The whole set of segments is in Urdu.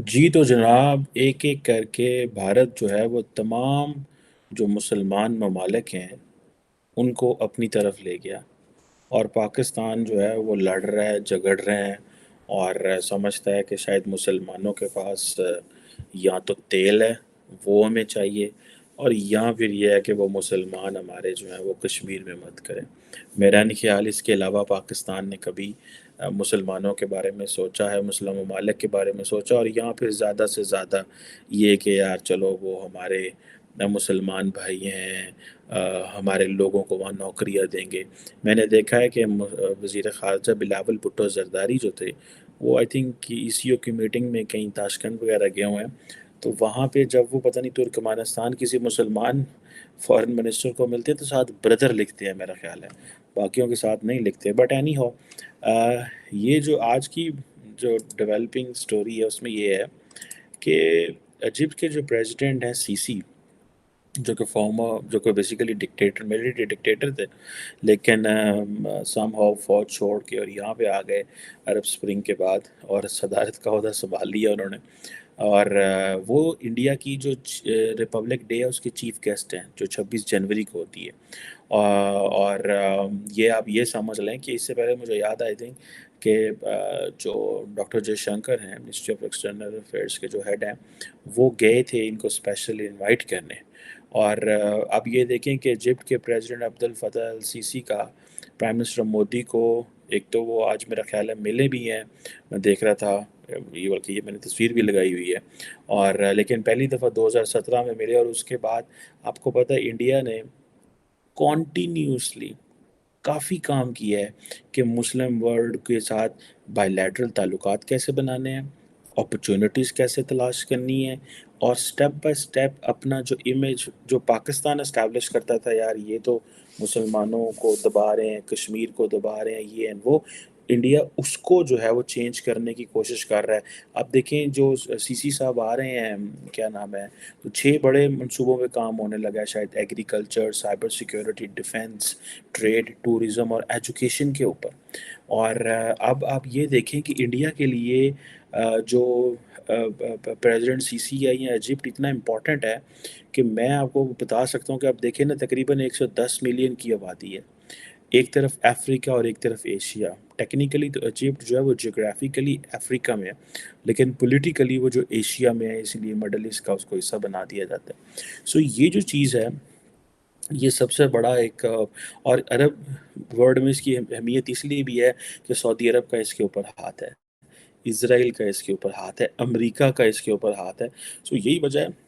جی تو جناب، ایک ایک کر کے بھارت جو ہے وہ تمام جو مسلمان ممالک ہیں ان کو اپنی طرف لے گیا، اور پاکستان جو ہے وہ لڑ رہا ہے، جھگڑ رہے ہیں، اور سمجھتا ہے کہ شاید مسلمانوں کے پاس یا تو تیل ہے وہ ہمیں چاہیے، اور یا پھر یہ ہے کہ وہ مسلمان ہمارے جو ہیں وہ کشمیر میں مت کریں۔ میرا نہیں خیال اس کے علاوہ پاکستان نے کبھی مسلمانوں کے بارے میں سوچا ہے، مسلم ممالک کے بارے میں سوچا، اور یہاں پھر زیادہ سے زیادہ یہ کہ یار چلو وہ ہمارے مسلمان بھائی ہیں، ہمارے لوگوں کو وہاں نوکریاں دیں گے۔ میں نے دیکھا ہے کہ وزیر خارجہ بلاول بھٹو زرداری جو تھے، وہ آئی تھنک ای سی او کی میٹنگ میں کہیں تاشکند وغیرہ گئے ہوئے ہیں، تو وہاں پہ جب وہ پتہ نہیں ترکمانستان کسی مسلمان فارن منسٹر کو ملتے ہیں تو ساتھ بردر لکھتے ہیں، میرا خیال ہے باقیوں کے ساتھ نہیں لکھتے۔ بٹ اینی ہو، یہ جو آج کی جو ڈیولپنگ سٹوری ہے اس میں یہ ہے کہ ایجپٹ کے جو پریزیڈنٹ ہیں سی سی، جو کہ فارمر، جو کہ بیسیکلی ڈکٹیٹر، ملٹری ڈکٹیٹر تھے، لیکن سم ہاؤ فوج چھوڑ کے اور یہاں پہ آ گئے عرب سپرنگ کے بعد، اور صدارت کا عہدہ سنبھال لیا انہوں نے، اور وہ انڈیا کی جو ریپبلک ڈے ہے اس کے چیف گیسٹ ہیں، جو 26 جنوری کو ہوتی ہے۔ اور یہ آپ یہ سمجھ لیں کہ اس سے پہلے مجھے یاد آئی تھنک کہ جو ڈاکٹر جے شنکر ہیں، منسٹری آف ایکسٹرنل افیئرس کے جو ہیڈ ہیں، وہ گئے تھے ان کو اسپیشلی انوائٹ کرنے۔ اور اب یہ دیکھیں کہ ایجپٹ کے پریزیڈنٹ عبد الفتح السیسی کا پرائم منسٹر مودی کو، ایک تو وہ آج میرا خیال ہے ملے بھی ہیں، میں دیکھ رہا تھا، یہ بلکہ یہ میں نے تصویر بھی لگائی ہوئی ہے، اور لیکن پہلی دفعہ 2017 میں ملے، اور اس کے بعد آپ کو پتہ ہے انڈیا نے کانٹینیوسلی کافی کام کیا ہے کہ مسلم ورلڈ کے ساتھ بائی لیٹرل تعلقات کیسے بنانے ہیں، اپرچونٹیز کیسے تلاش کرنی ہے، اور سٹیپ بائی سٹیپ اپنا جو امیج جو پاکستان اسٹیبلش کرتا تھا، یار یہ تو مسلمانوں کو دبا رہے ہیں، کشمیر کو دبا رہے ہیں، یہ ہیں وہ، انڈیا اس کو جو ہے وہ چینج کرنے کی کوشش کر رہا ہے۔ اب دیکھیں جو سی سی صاحب آ رہے ہیں، کیا نام ہے، تو 6 بڑے منصوبوں پہ کام ہونے لگا ہے، شاید agriculture, cyber security, defence, trade, tourism اور ایجوکیشن کے اوپر۔ اور اب آپ یہ دیکھیں کہ انڈیا کے لیے جو پریزیڈنٹ سی سی ہے یا ایجپٹ اتنا امپورٹنٹ ہے کہ میں آپ کو بتا سکتا ہوں کہ آپ دیکھیں نا، تقریباً 110 ملین کی آبادی ہے، ایک طرف افریقہ اور ایک طرف ایشیا۔ ٹیکنیکلی تو ایجپٹ جو ہے وہ جغرافیکلی افریقہ میں ہے، لیکن پولیٹیکلی وہ جو ایشیا میں ہے، اسی لیے مڈل ایسٹ کا اس کو حصہ بنا دیا جاتا ہے۔ سو یہ جو چیز ہے، یہ سب سے بڑا ایک اور عرب ورلڈ میں اس کی اہمیت اس لیے بھی ہے کہ سعودی عرب کا اس کے اوپر ہاتھ ہے، اسرائیل کا اس کے اوپر ہاتھ ہے، امریکہ کا اس کے اوپر ہاتھ ہے۔ سو یہی وجہ ہے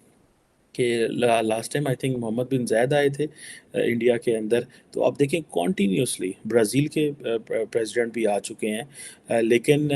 کہ لاسٹ ٹائم آئی تھنک محمد بن زید آئے تھے انڈیا کے اندر، تو آپ دیکھیں کانٹینیوسلی برازیل کے پریزیڈنٹ بھی آ چکے ہیں، لیکن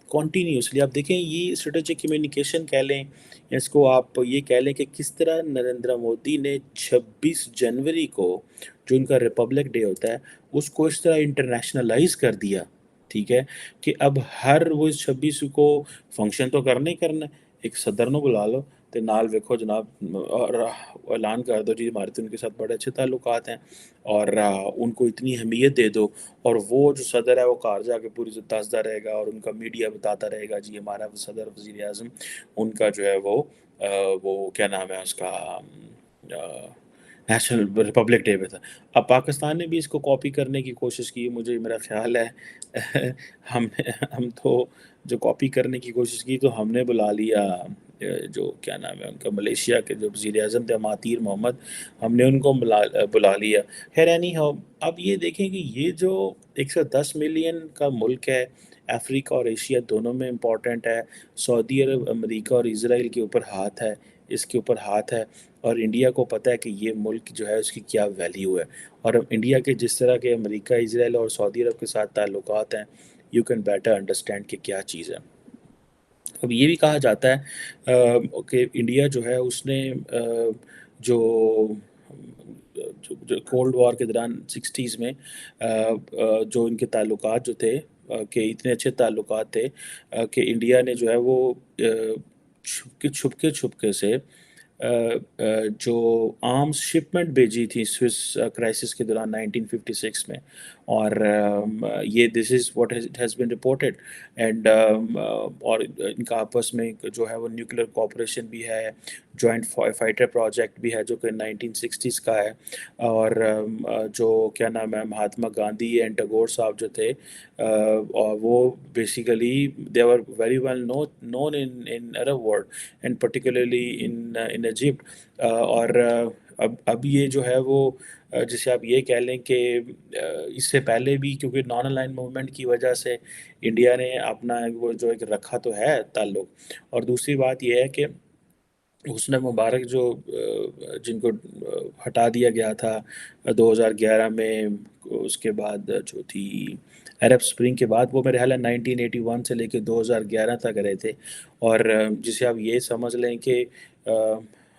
کانٹینیوسلی آپ دیکھیں یہ اسٹریٹجک کمیونیکیشن کہہ لیں، یا اس کو آپ یہ کہہ لیں کہ کس طرح نریندر مودی نے 26 جنوری کو، جو ان کا ریپبلک ڈے ہوتا ہے، اس کو اس طرح انٹرنیشنلائز کر دیا، ٹھیک ہے، کہ اب ہر وہ 26 کو فنکشن تو کرنا ہی کرنا ہے، ایک صدر نو بلا لو تے نال ویکھو جناب، اور اعلان کر دو جی ہمارے تو ان کے ساتھ بڑے اچھے تعلقات ہیں، اور ان کو اتنی اہمیت دے دو، اور وہ جو صدر ہے وہ کار جا کے پوری دستا رہے گا، اور ان کا میڈیا بتاتا رہے گا جی ہمارا صدر وزیر اعظم ان کا جو ہے وہ کیا نام ہے اس کا، نیشنل ریپبلک ڈے پہ تھا۔ اب پاکستان نے بھی اس کو کاپی کرنے کی کوشش کی، مجھے میرا خیال ہے ہم تو جو کاپی کرنے کی کوشش کی تو ہم نے بلا لیا جو کیا نام ہے ان کا، ملیشیا کے جو وزیر اعظم تھے مہاتیر محمد، ہم نے ان کو بلا لیا۔ خیر نہیں ہو، اب یہ دیکھیں کہ یہ جو 110 ملین کا ملک ہے، افریقہ اور ایشیا دونوں میں امپورٹنٹ ہے، سعودی عرب، امریکہ اور اسرائیل کے اوپر ہاتھ ہے، اس کے اوپر ہاتھ ہے، اور انڈیا کو پتہ ہے کہ یہ ملک جو ہے اس کی کیا ویلیو ہے، اور اب انڈیا کے جس طرح کے امریکہ، اسرائیل اور سعودی عرب کے ساتھ تعلقات ہیں، یو کین بیٹر انڈرسٹینڈ کہ کیا چیز ہے۔ اب یہ بھی کہا جاتا ہے کہ انڈیا جو ہے اس نے جو جو کولڈ وار کے دوران 60s میں جو ان کے تعلقات جو تھے، کہ اتنے اچھے تعلقات تھے کہ انڈیا نے جو ہے وہ چھپکے سے جو آرمز شپمنٹ بھیجی تھی سوئس کرائسس کے دوران 1956 میں، اور یہ this is what has been reported. And اور ان کا آپس میں جو ہے وہ نیوکلیر کوآپریشن بھی ہے, جوائنٹ فائٹر پروجیکٹ بھی ہے جو کہ 1960s کا ہے. اور جو کیا نام ہے, مہاتما گاندھی اینڈ ٹیگور صاحب جو تھے, اور وہ basically they are very well known in Arab world and particularly in Egypt. اور اب یہ جو ہے وہ جسے آپ یہ کہہ لیں کہ اس سے پہلے بھی, کیونکہ نان الائن موومنٹ کی وجہ سے انڈیا نے اپنا وہ جو ایک رکھا تو ہے تعلق. اور دوسری بات یہ ہے کہ حسن مبارک جو جن کو ہٹا دیا گیا تھا 2011 میں, اس کے بعد جو تھی عرب اسپرنگ کے بعد, وہ میرے خیال ہے 1981 سے لے کے 2011 تک رہے تھے. اور جسے آپ یہ سمجھ لیں کہ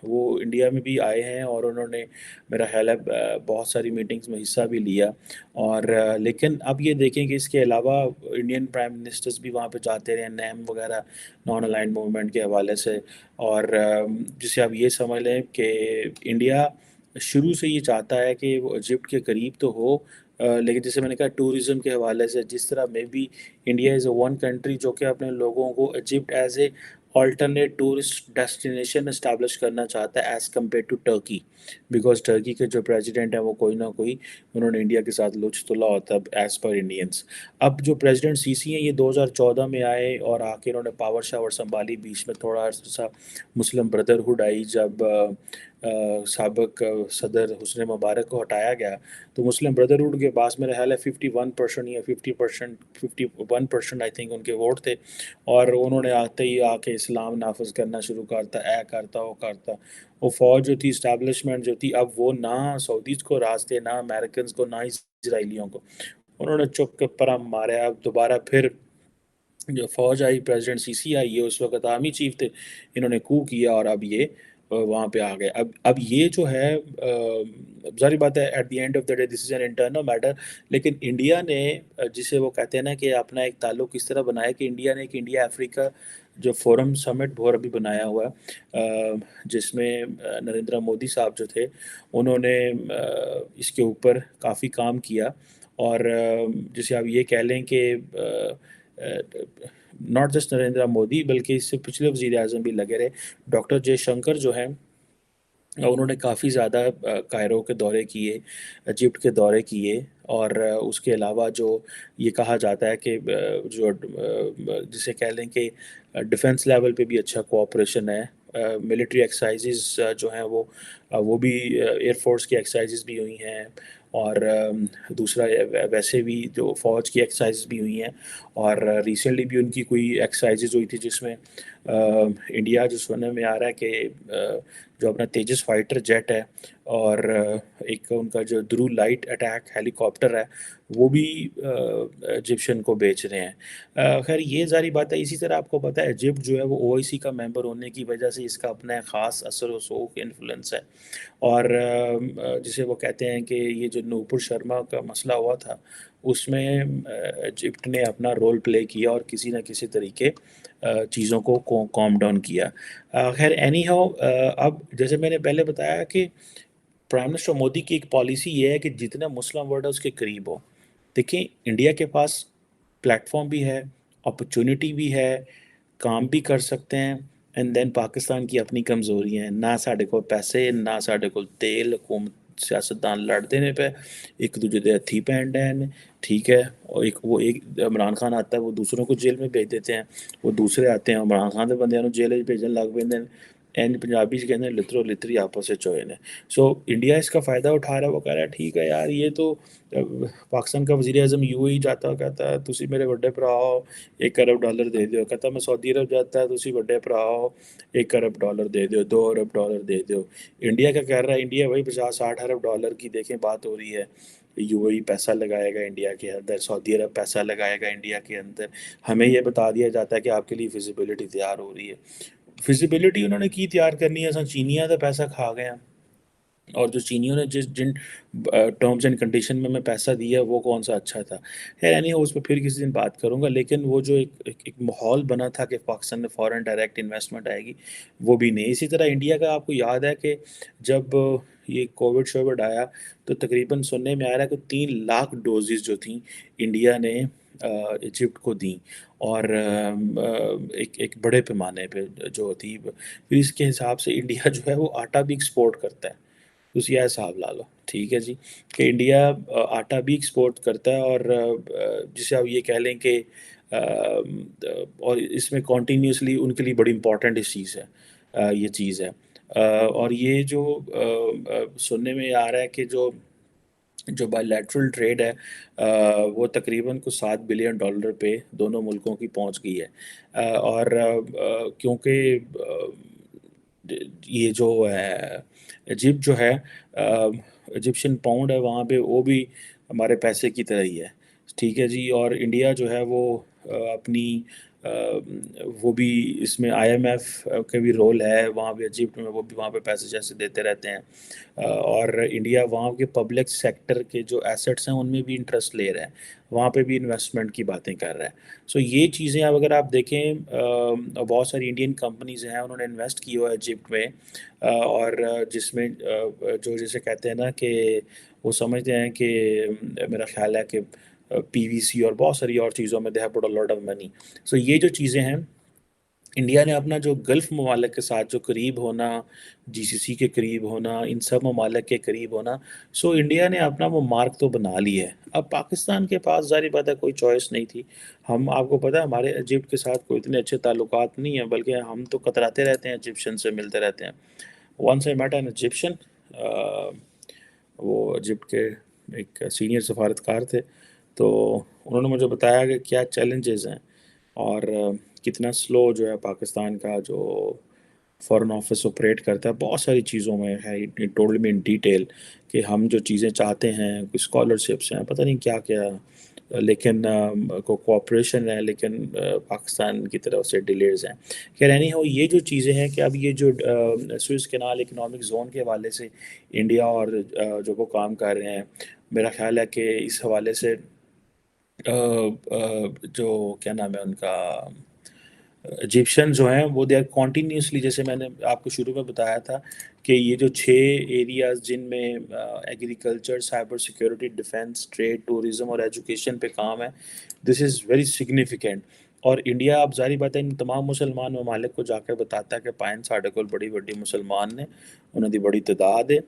وہ انڈیا میں بھی آئے ہیں اور انہوں نے میرا خیال ہے بہت ساری میٹنگز میں حصہ بھی لیا. اور لیکن اب یہ دیکھیں کہ اس کے علاوہ انڈین پرائم منسٹرز بھی وہاں پہ جاتے رہے, نیم وغیرہ نان الائن موومنٹ کے حوالے سے. اور جسے آپ یہ سمجھ لیں کہ انڈیا شروع سے یہ چاہتا ہے کہ وہ ایجپٹ کے قریب تو ہو, لیکن جیسے میں نے کہا ٹورزم کے حوالے سے, جس طرح میں بھی India is a one country جو کہ اپنے لوگوں کو Egypt as a alternate tourist destination establish کرنا چاہتا ہے as compare to Turkey, because Turkey کے جو پریزیڈنٹ ہیں وہ کوئی نہ کوئی انہوں نے انڈیا کے ساتھ لچ تلا ہوتا ہے ایز پر انڈینس. اب جو پریزیڈنٹ سیسی ہیں یہ 2014 میں آئے اور آ کے انہوں نے پاور شاور سنبھالی. بیچ میں تھوڑا سا مسلم بردرہڈ آئی جب سابق صدر حسن مبارک کو ہٹایا گیا, تو مسلم بردرہڈ کے پاس میرا خیال ہے 51% یا 51% آئی تھنک ان کے ووٹ تھے. اور انہوں نے آتے ہی آ کے اسلام نافذ کرنا شروع کرتا, کرتا وہ کرتا. وہ فوج جو تھی, اسٹیبلشمنٹ جو تھی, اب وہ نہ سعودیز کو راستے, نہ امریکنز کو, نہ اسرائیلیوں کو, انہوں نے چپ کے پرم مارے. اب دوبارہ پھر جو فوج آئی, پریزیڈنٹ سی سی آئی, یہ اس وقت آرمی چیف تھے, انہوں نے کو کیا اور اب یہ وہاں پہ آ گئے. اب یہ جو ہے ظاہر بات ہے at the end of the day this is an internal matter, لیکن انڈیا نے جسے وہ کہتے ہیں نا کہ اپنا ایک تعلق اس طرح بنایا کہ انڈیا نے ایک انڈیا افریقہ جو فورم سمٹ وہ ابھی بنایا ہوا ہے, جس میں نریندر مودی صاحب جو تھے انہوں نے اس کے اوپر کافی کام کیا. اور جسے آپ یہ کہہ لیں کہ ناٹ جسٹ نریندر مودی بلکہ اس سے پچھلے وزیر اعظم بھی لگے رہے. ڈاکٹر جے شنکر جو ہیں انہوں نے کافی زیادہ کائرو کے دورے کیے, ایجپٹ کے دورے کیے. اور اس کے علاوہ جو یہ کہا جاتا ہے کہ جو جسے کہہ لیں کہ ڈیفنس لیول پہ بھی اچھا کوآپریشن ہے. ملٹری ایکسرسائزز جو ہیں وہ بھی ایئر فورس کی ایکسرسائزز بھی ہوئی ہیں, اور دوسرا ویسے بھی جو فوج کی ایکسرسائزز بھی ہوئی ہیں. اور ریسنٹلی بھی ان کی کوئی ایکسرسائزز ہوئی تھی جس میں انڈیا جو سننے میں آ رہا ہے کہ جو اپنا تیجس فائٹر جیٹ ہے اور ایک ان کا جو درو لائٹ اٹیک ہیلی کاپٹر ہے وہ بھی ایجپشن کو بیچ رہے ہیں. خیر یہ ظاہری بات ہے. اسی طرح آپ کو پتہ ہے ایجپٹ جو ہے وہ او آئی سی کا ممبر ہونے کی وجہ سے اس کا اپنا خاص اثر و رسوخ انفلوئنس ہے. اور جسے وہ کہتے ہیں کہ یہ جو نوپور شرما کا مسئلہ ہوا تھا اس میں ایجپٹ نے اپنا رول پلے کیا اور کسی نہ کسی طریقے چیزوں کو کام ڈاؤن کیا. خیر اینی ہاؤ, اب جیسے میں نے پہلے بتایا کہ پرائم منسٹر مودی کی ایک پالیسی یہ ہے کہ جتنا مسلم ورلڈ ہے اس کے قریب ہو. دیکھیں انڈیا کے پاس پلیٹ فارم بھی ہے, اپرچونٹی بھی ہے, کام بھی کر سکتے ہیں. اینڈ دین پاکستان کی اپنی کمزوری ہیں, نہ ساڈے کو پیسے, نہ ساڈے کو تیل. حکومت سیاستدان لڑ دینے پہ ایک دوسرے دے ہتھی پہن ڈے نے, ٹھیک ہے. اور ایک عمران خان آتا ہے وہ دوسروں کو جیل میں بھیج دیتے ہیں, وہ دوسرے آتے ہیں عمران خان کے بندے جیل بھیجنے لگ پہ اینڈ پنجابی سے کہتے ہیں لترو لتری آپس سے چوئے نے. سو انڈیا اس کا فائدہ اٹھا رہا ہے. وہ کہہ رہا ہے ٹھیک ہے یار, یہ تو پاکستان کا وزیر اعظم یوں ہی جاتا کہتا ہے تسی میرے بڑے بھرا ہو $1 ارب دے دیو, کہتا میں سعودی عرب جاتا ہے تسی بڑے بھرا ہو $1 ارب دے دیو, $2 ارب دے دیو. انڈیا کا کہہ رہا ہے انڈیا وہی 50-60 ارب ڈالر کی دیکھیں بات ہو رہی ہے. یو اے ای پیسہ لگائے گا انڈیا کے اندر, سعودی عرب پیسہ لگائے گا انڈیا کے اندر. ہمیں یہ بتا دیا جاتا ہے کہ آپ کے لیے فیزیبلٹی تیار ہو رہی ہے. فیزیبلٹی انہوں نے کی تیار کرنی ہے, سن چینیاں تو پیسہ کھا گئے ہیں. اور جو چینیوں نے جن ٹرمز اینڈ کنڈیشن میں پیسہ دیا وہ کون سا اچھا تھا. خیر نہیں اس پہ پھر کسی دن بات کروں گا. لیکن وہ جو ایک ماحول بنا تھا کہ پاکستان میں فارن ڈائریکٹ انویسٹمنٹ آئے گی, وہ بھی نہیں. اسی طرح انڈیا کا آپ کو یاد ہے کہ جب یہ کووڈ شووڈ آیا تو تقریباً سننے میں آ رہا ہے کہ 3 لاکھ ڈوزز جو تھیں انڈیا نے ایجپٹ کو دیں، اور ایک بڑے پیمانے پہ جو تھی، پھر اس کے حساب سے انڈیا جو ہے وہ آٹا بھی ایکسپورٹ کرتا ہے، اسی حساب لا لو، ٹھیک ہے جی، کہ انڈیا آٹا بھی ایکسپورٹ کرتا ہے، اور جسے آپ یہ کہہ لیں کہ اور اس میں کانٹینیوسلی ان کے لیے بڑی امپورٹنٹ اس چیز ہے، یہ چیز ہے، اور یہ جو سننے میں آ رہا ہے کہ جو بائی لیٹرل ٹریڈ ہے وہ تقریباً کچھ $7 بلین پہ دونوں ملکوں کی پہنچ گئی ہے، اور کیونکہ یہ جو ہے ایجپٹ جو ہے ایجپشن پاؤنڈ ہے، وہاں پہ وہ بھی ہمارے پیسے کی طرح ہی ہے، ٹھیک ہے جی، اور انڈیا جو ہے وہ اپنی وہ بھی اس میں آئی ایم ایف کا بھی رول ہے وہاں پہ ایجپٹ میں، وہ بھی وہاں پہ پیسے جیسے دیتے رہتے ہیں، اور انڈیا وہاں کے پبلک سیکٹر کے جو ایسٹس ہیں ان میں بھی انٹرسٹ لے رہا ہے، وہاں پہ بھی انویسٹمنٹ کی باتیں کر رہا ہے، سو یہ چیزیں اب اگر آپ دیکھیں بہت ساری انڈین کمپنیز ہیں انہوں نے انویسٹ کیا ہوا ہے ایجپٹ میں، اور جس میں جو جیسے کہتے ہیں نا کہ وہ سمجھتے ہیں کہ میرا خیال ہے کہ پی وی سی اور بہت ساری اور چیزوں میں they have put a lot of money, سو یہ جو چیزیں ہیں انڈیا نے اپنا جو گلف ممالک کے ساتھ جو قریب ہونا، جی سی سی کے قریب ہونا، ان سب ممالک کے قریب ہونا، سو انڈیا نے اپنا وہ مارک تو بنا لی ہے، اب پاکستان کے پاس ظاہر بات ہے کوئی چوائس نہیں تھی، ہم آپ کو پتہ ہے ہمارے ایجپٹ کے ساتھ کوئی اتنے اچھے تعلقات نہیں ہیں، بلکہ ہم تو کتراتے رہتے ہیں ایجپشن سے، ملتے رہتے ہیں، once I met an Egyptian, وہ ایجپٹ کے ایک سینئر سفارتکار تھے، تو انہوں نے مجھے بتایا کہ کیا چیلنجز ہیں، اور کتنا سلو جو ہے پاکستان کا جو فورن آفس آپریٹ کرتا ہے، بہت ساری چیزوں میں ہے، ٹولڈ می ان ڈیٹیل کہ ہم جو چیزیں چاہتے ہیں، کوئی اسکالرشپس ہیں، پتہ نہیں کیا کیا، لیکن کوآپریشن ہے، لیکن پاکستان کی طرف سے ڈیلیز ہیں، خیر اینی ہو یہ جو چیزیں ہیں کہ اب یہ جو سوئس کینال اکنامک زون کے حوالے سے انڈیا اور جو وہ کام کر رہے ہیں، میرا خیال ہے کہ اس حوالے سے جو کیا نام ہے ان کا، ایجپشن جو ہیں وہ دے آر کانٹینیوسلی، جیسے میں نے آپ کو شروع میں بتایا تھا کہ یہ جو 6 ایریاز جن میں agriculture, cyber security, defence, trade, tourism اور ایجوکیشن پہ کام ہے، دس از ویری سگنیفیکینٹ، اور انڈیا اب ظاہری بات ہے ان تمام مسلمان ممالک کو جا کے بتاتا ہے کہ پائن ساڈے کول بڑی بڑی مسلمان نے، انہوں دی بڑی تعداد ہے،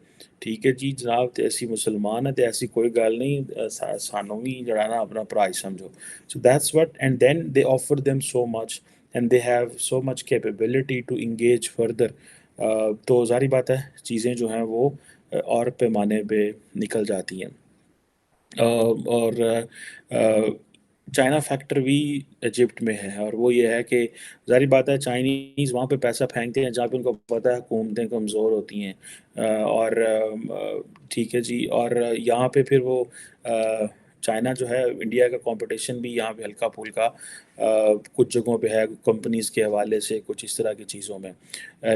ٹھیک ہے جی جناب، تے ایسی مسلمان ہے تے ایسی کوئی گل نہیں، سانوں بھی جڑا نا اپنا بھرا ہی سمجھو، so that's what, and then they offer them so much and they have so much capability to engage further, تو ظاہری بات ہے چیزیں جو ہیں وہ اور پیمانے پہ نکل جاتی ہیں، اور چائنا فیکٹر بھی ایجپٹ میں ہے، اور وہ یہ ہے کہ ظاہری بات ہے چائنیز وہاں پہ پیسہ پھینکتے ہیں جہاں پہ ان کو پتہ ہے حکومتیں کمزور ہوتی ہیں، اور ٹھیک ہے جی، اور یہاں پہ پھر وہ چائنا جو ہے انڈیا کا کمپٹیشن بھی یہاں پہ ہلکا پھلکا کچھ جگہوں پہ ہے، کمپنیز کے حوالے سے کچھ اس طرح کی چیزوں میں،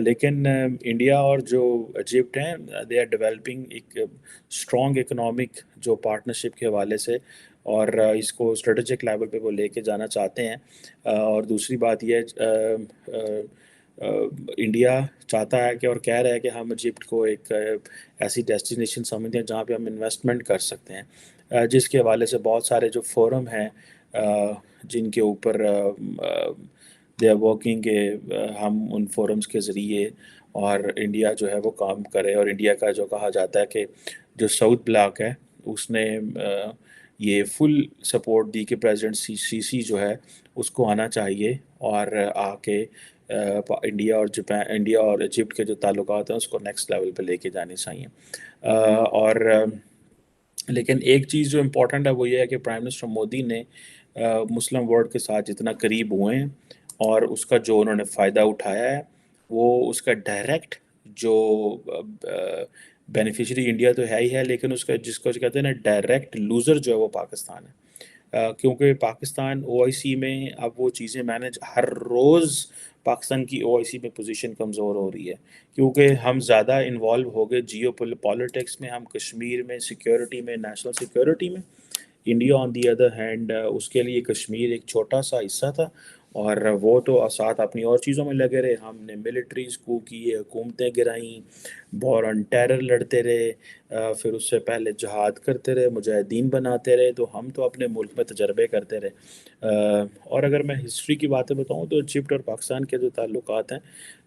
لیکن انڈیا اور جو ایجپٹ ہیں دے آر ڈیولپنگ ایک اسٹرانگ اکنامک جو پارٹنرشپ کے حوالے سے، اور اس کو اسٹریٹجک لیول پہ وہ لے کے جانا چاہتے ہیں، اور دوسری بات یہ ہے انڈیا چاہتا ہے کہ اور کہہ رہا ہے کہ ہم ایجپٹ کو ایک ایسی ڈیسٹینیشن سمجھتے ہیں جہاں پہ ہم انویسٹمنٹ کر سکتے ہیں، جس کے حوالے سے بہت سارے جو فورم ہیں جن کے اوپر دے آر ورکنگ کہ ہم ان فورمز کے ذریعے اور انڈیا جو ہے وہ کام کرے، اور انڈیا کا جو کہا جاتا ہے کہ جو ساؤتھ بلاک ہے اس نے یہ فل سپورٹ دی کہ پریزیڈنٹ سی سی جو ہے اس کو آنا چاہیے، اور آ کے انڈیا اور انڈیا اور ایجپٹ کے جو تعلقات ہیں اس کو نیکسٹ لیول پہ لے کے جانے چاہیے، اور لیکن ایک چیز جو امپورٹنٹ ہے وہ یہ ہے کہ پرائم منسٹر مودی نے مسلم ورلڈ کے ساتھ جتنا قریب ہوئے ہیں اور اس کا جو انہوں نے فائدہ اٹھایا ہے، وہ اس کا ڈائریکٹ جو بینیفیشری انڈیا تو ہے ہی ہے، لیکن اس کا جس کو کہتے ہیں نا ڈائریکٹ لوزر جو ہے وہ پاکستان ہے، کیونکہ پاکستان او آئی سی میں اب وہ چیزیں مینج ہر روز پاکستان کی او آئی سی میں پوزیشن کمزور ہو رہی ہے، کیونکہ ہم زیادہ انوالو ہو گئے جیو پالیٹکس میں، ہم کشمیر میں سیکیورٹی میں، نیشنل سیکیورٹی میں، India on the other hand اس کے لیے کشمیر ایک چھوٹا سا حصہ تھا، اور وہ تو ساتھ اپنی اور چیزوں میں لگے رہے، ہم نے ملٹریز کو کی، حکومتیں گرائیں، وار آن ٹیرر لڑتے رہے، پھر اس سے پہلے جہاد کرتے رہے، مجاہدین بناتے رہے، تو ہم تو اپنے ملک میں تجربے کرتے رہے۔ اور اگر میں ہسٹری کی باتیں بتاؤں تو ایجپٹ اور پاکستان کے جو تعلقات ہیں،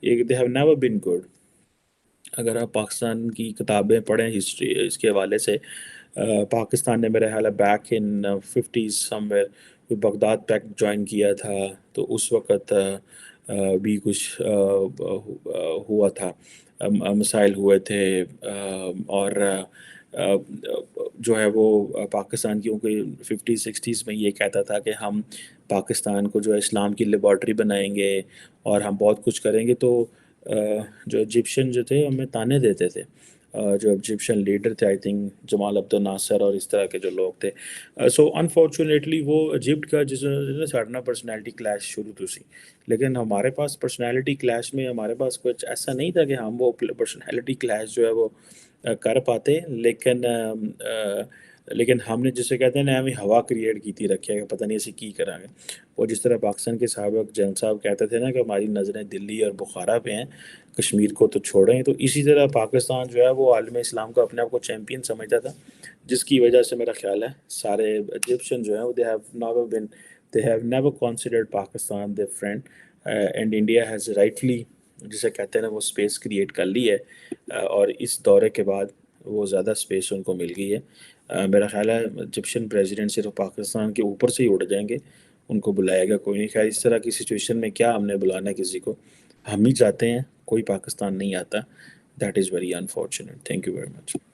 یہ they have never been good. اگر آپ پاکستان کی کتابیں پڑھیں ہسٹری اس کے حوالے سے، پاکستان نے میرے خیال ہے back in 50s some where Baghdad packet join کیا تھا، تو اس وقت بھی کچھ ہوا تھا، مسائل ہوئے تھے، اور جو ہے وہ پاکستان کیونکہ 50s 60s میں یہ کہتا تھا کہ ہم پاکستان کو جو ہے اسلام کی لیبارٹری بنائیں گے اور ہم بہت کچھ کریں گے، تو جو ایجپشین جو تھے ہمیں تانے دیتے تھے، جو ایجپشین لیڈر تھے، آئی تھنک جمال عبد الناصر اور اس طرح کے جو لوگ تھے۔ سو انفارچونیٹلی وہ ایجپٹ کا جس نے ساڑھنا پرسنالٹی کلیش شروع تو سی، لیکن ہمارے پاس پرسنالٹی کلیش میں ہمارے پاس کچھ ایسا نہیں تھا کہ ہم وہ پرسنالٹی کلیش جو ہے وہ کر پاتے، لیکن ہم نے جسے کہتے ہیں نا ہمیں ہوا کریٹ کی تھی رکھے کہ پتہ نہیں اسے کی کریں گے۔ اور جس طرح پاکستان کے سابق جنرل صاحب کہتے تھے نا کہ ہماری نظریں دلی اور بخارا پہ ہیں، کشمیر کو تو چھوڑیں، تو اسی طرح پاکستان جو ہے وہ عالم اسلام کو اپنے آپ کو چیمپئن سمجھتا تھا، جس کی وجہ سے میرا خیال ہے سارے ایجپشن جو ہیں وہ they have never considered Pakistan their friend, and India has rightfully جسے کہتے ہیں نا وہ اسپیس کریٹ کر لی ہے، اور اس دورے کے بعد وہ زیادہ اسپیس ان کو مل گئی ہے۔ میرا خیال ہے ایجپشن پریزیڈنٹ صرف پاکستان کے اوپر سے ہی اڑ جائیں گے، ان کو بلائے گا کوئی نہیں۔ خیر اس طرح کی سچویشن میں کیا ہم نے بلانا ہے کسی کو، ہم ہی جاتے ہیں، کوئی پاکستان نہیں آتا۔ That is very unfortunate. Thank you very much.